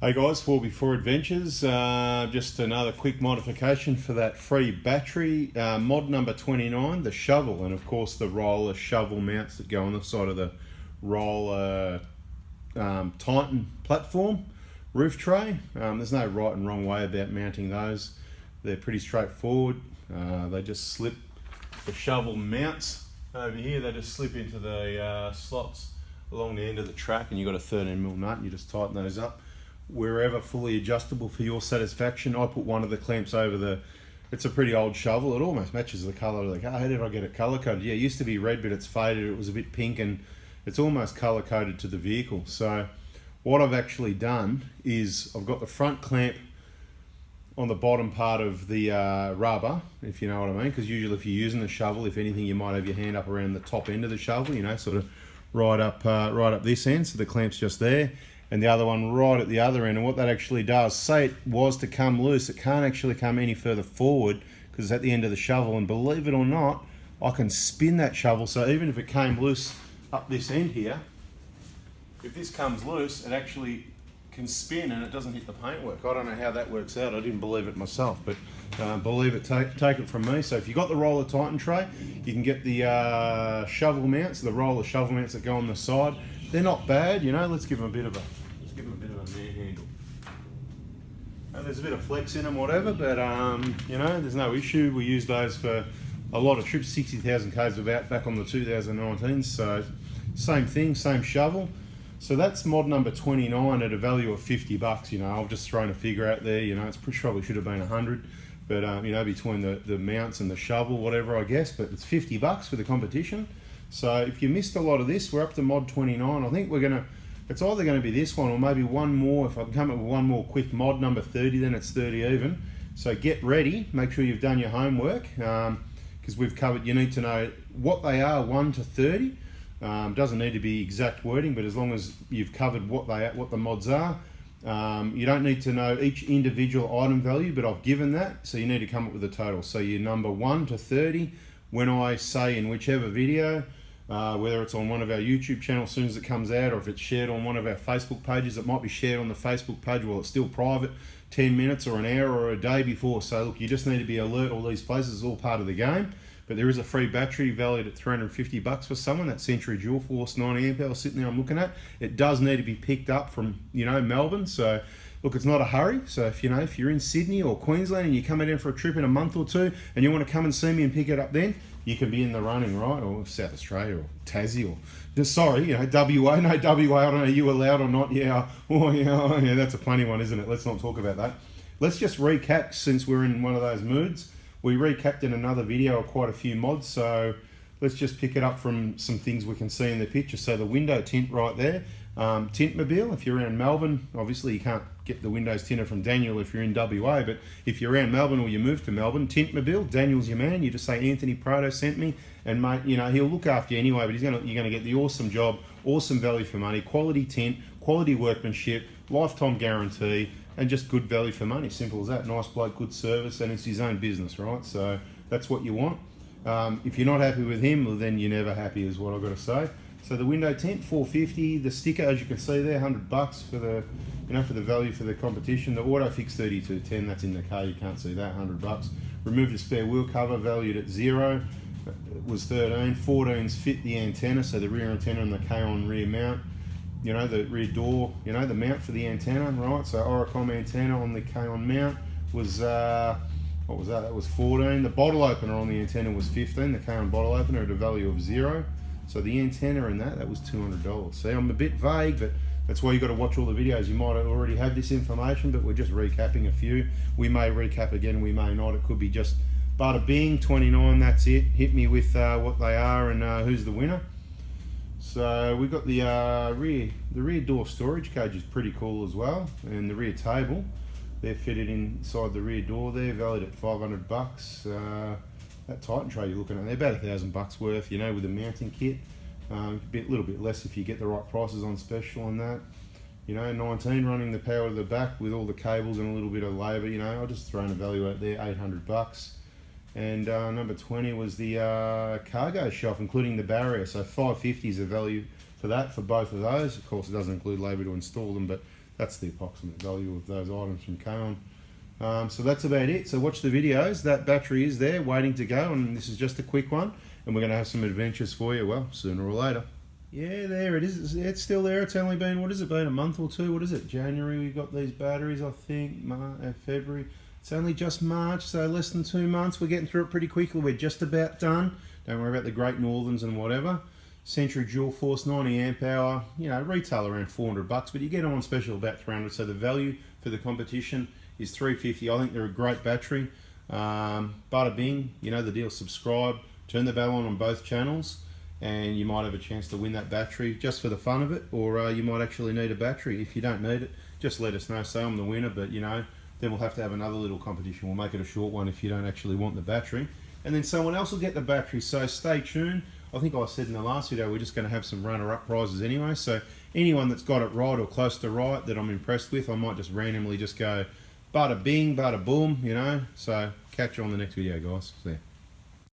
Hey guys, 4x4 Adventures, just another quick modification for that free battery, mod number 29, the shovel, and of course the roller shovel mounts that go on the side of the Rola Titan platform roof tray. There's no right and wrong way about mounting those. They're pretty straightforward. They just slip the shovel mounts over here, they just slip into the slots along the end of the track, and you've got a 13mm nut and you just tighten those up wherever fully adjustable for your satisfaction. I put one of the clamps over the, it's a pretty old shovel, it almost matches the colour of the car. How did I get it colour coded? Yeah, it used to be red but it's faded, it was a bit pink and it's almost colour coded to the vehicle. So what I've actually done is I've got the front clamp on the bottom part of the rubber, if you know what I mean, because usually if you're using the shovel, if anything, you might have your hand up around the top end of the shovel, you know, sort of right up this end, so the clamp's just there, and the other one right at the other end. And what that actually does, say it was to come loose, it can't actually come any further forward because it's at the end of the shovel, and believe it or not, I can spin that shovel, so even if it came loose up this end here, if this comes loose, it actually can spin and it doesn't hit the paintwork. I don't know how that works out, I didn't believe it myself, but believe it, take it from me. So if you've got the Rola Titan tray, you can get the shovel mounts, the roller shovel mounts that go on the side. They're not bad, you know. Let's give them a bit of a manhandle. And there's a bit of flex in them, whatever, but you know, there's no issue. We use those for a lot of trips, 60,000 k's about back on the 2019. So same thing, same shovel. So that's mod number 29 at a value of $50. You know, I've just thrown a figure out there. You know, it's probably should have been 100, but you know, between the mounts and the shovel, whatever, I guess. But it's $50 for the competition. So if you missed a lot of this, we're up to mod 29. I think it's either gonna be this one or maybe one more. If I can come up with one more quick, mod number 30, then it's 30 even. So get ready. Make sure you've done your homework because we've covered. You need to know what they are, 1 to 30. Doesn't need to be exact wording, but as long as you've covered what the mods are. You don't need to know each individual item value, but I've given that, so you need to come up with a total. So your number 1 to 30, when I say in whichever video, whether it's on one of our YouTube channels as soon as it comes out, or if it's shared on one of our Facebook pages, it might be shared on the Facebook page while it's still private, 10 minutes or an hour or a day before. So look, you just need to be alert. All these places is all part of the game. But there is a free battery valued at $350 for someone. That Century Dual Force 90 amp hour sitting there I'm looking at. It does need to be picked up from, you know, Melbourne. So look, it's not a hurry. So if you're in Sydney or Queensland and you're coming in for a trip in a month or two and you want to come and see me and pick it up, then you can be in the running, right? Or South Australia or Tassie or just, sorry, you know, WA. No, WA, I don't know, are you allowed or not? Yeah. Oh yeah, that's a funny one, isn't it? Let's not talk about that. Let's just recap, since we're in one of those moods. We recapped in another video quite a few mods, so let's just pick it up from some things we can see in the picture. So the window tint right there, Tintmobile. If you're around Melbourne, obviously you can't get the windows tinted from Daniel if you're in WA, but if you're around Melbourne or you move to Melbourne, Tintmobile, Daniel's your man. You just say Anthony Prado sent me, and mate, you know, he'll look after you anyway, but you're gonna get the awesome job, awesome value for money, quality tint, quality workmanship, lifetime guarantee, and just good value for money. Simple as that. Nice bloke, good service, and it's his own business, right? So that's what you want. If you're not happy with him, well, then you're never happy, is what I've got to say. So the window tint, $450. The sticker, as you can see there, $100 for the, you know, for the value for the competition. The auto fix 3210, that's in the car. You can't see that, $100. Remove the spare wheel cover, valued at $0. It was 13. 14s fit the antenna, so the rear antenna and the K-on rear mount. You know, the rear door, you know, the mount for the antenna, right? So Oricom antenna on the K-on mount was, what was that? That was 14. The bottle opener on the antenna was 15. The K-on bottle opener at a value of $0. So the antenna and that was $200. See, I'm a bit vague, but that's why you got to watch all the videos. You might already have this information, but we're just recapping a few. We may recap again, we may not. It could be just bada bing, 29, that's it. Hit me with what they are and who's the winner. So we've got the rear door storage cage is pretty cool as well, and the rear table, they're fitted inside the rear door there, valued at $500. That Titan tray you're looking at, they're about $1,000 worth, you know, with the mounting kit. A little bit less if you get the right prices on special on that. You know, 19 running the power to the back with all the cables and a little bit of labour. You know, I've just thrown a value out there, $800. And number 20 was the cargo shelf, including the barrier. So $550 is the value for that, for both of those. Of course, it doesn't include labour to install them, but That's the approximate value of those items from Cohen. So that's about it. So watch the videos. That battery is there waiting to go, and this is just a quick one. And we're going to have some adventures for you, well, sooner or later. Yeah, there it is. It's still there. It's only been, what has it been, a month or two? What is it? January we got these batteries, I think. February. It's only just March, so less than 2 months. We're getting through it pretty quickly. We're just about done. Don't worry about the Great Northerns and whatever. Century Dual Force, 90 amp hour. You know, retail around $400, but you get them on special about 300. So the value for the competition is $350. I think they're a great battery. Bada bing, you know the deal. Subscribe, turn the bell on both channels, and you might have a chance to win that battery just for the fun of it, or you might actually need a battery. If you don't need it, just let us know. Say I'm the winner, but you know, then we'll have to have another little competition. We'll make it a short one if you don't actually want the battery, and then someone else will get the battery. So stay tuned. I think I said in the last video we're just going to have some runner-up prizes anyway. So anyone that's got it right or close to right that I'm impressed with, I might just randomly just go bada bing, bada boom, you know. So catch you on the next video, guys. See ya.